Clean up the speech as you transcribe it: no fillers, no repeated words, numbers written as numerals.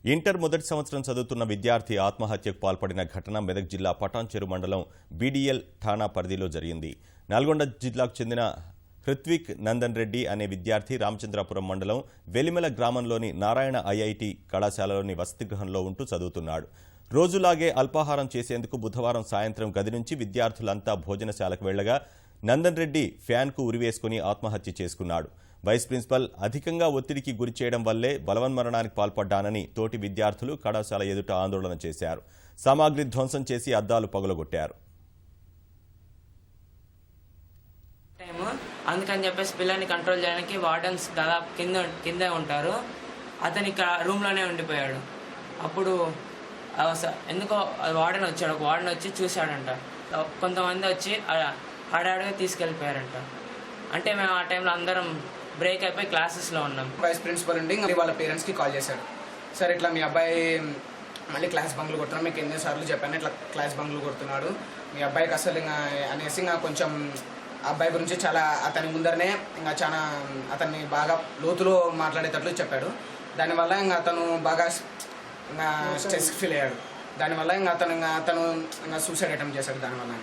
Inter మొదటి సంవత్సరం చదువుతున్న విద్యార్థి ఆత్మహత్యకు పాల్పడిన ఘటన మెదక్ జిల్లా పటాన్చెరు మండలం బీడీఎల్ ఠాణా పరిధిలో జరిగింది. నల్గొండ జిల్లాకు చెందిన హృత్విక్ నందన్ రెడ్డి అనే విద్యార్థి రామచంద్రాపురం మండలం వెలిమెల గ్రామంలోని నారాయణ ఐఐటి కళాశాలలోని వసతి గృహంలో ఉంటూ చదువుతున్నాడు. రోజులాగే అల్పాహారం చేసేందుకు బుధవారం సాయంత్రం గది నుంచి విద్యార్థులంతా భోజనశాలకు వెళ్లగా నందన్ రెడ్డి ఫ్యాన్కు ఉరివేసుకుని ఆత్మహత్య చేసుకున్నాడు. వైస్ ప్రిన్సిపల్ అధికంగా ఒత్తిడికి గురి చేయడం వల్లే బలవన్మరణానికి పాల్పడ్డానని తోటి విద్యార్థులు కళాశాల ఎదుట ఆందోళన చేశారు. సామాగ్రి ధ్వంసం చేసి అద్దాలు పగులగొట్టారు. అందుకని చెప్పేసి పిల్లల్ని కంట్రోల్ చేయడానికి వార్డన్స్ దాదాపు కింద ఉంటారు. అతను ఇక్కడ రూమ్లోనే ఉండిపోయాడు. అప్పుడు ఎందుకో వార్డెన్ వచ్చాడు. ఒక వార్డెన్ వచ్చి చూశాడంట. కొంతమంది వచ్చి హడాడుగా తీసుకెళ్ళిపోయారంట. అంటే మేము ఆ టైంలో అందరం బ్రేక్ అయిపోయి క్లాసెస్లో ఉన్నాం. వైస్ ప్రిన్సిపల్ ఉండి వాళ్ళ పేరెంట్స్కి కాల్ చేశాడు. సార్ ఇట్లా మీ అబ్బాయి మళ్ళీ క్లాస్ బంకులు కొడుతున్నాడు, మీకు ఎన్నిసార్లు చెప్పాను ఇట్లా క్లాస్ బంకులు కొడుతున్నాడు, మీ అబ్బాయికి అసలు ఇంకా అనేసి ఇంకా కొంచెం అబ్బాయి గురించి చాలా అతని ముందరనే ఇంకా చాలా అతన్ని బాగా లోతులో మాట్లాడేటట్లు చెప్పాడు. దానివల్ల ఇంకా అతను బాగా ఇంకా స్ట్రెస్ ఫీల్ అయ్యాడు. దానివల్ల ఇంకా అతను సూసైడ్ అటెంప్ట్ చేశాడు. దానివల్ల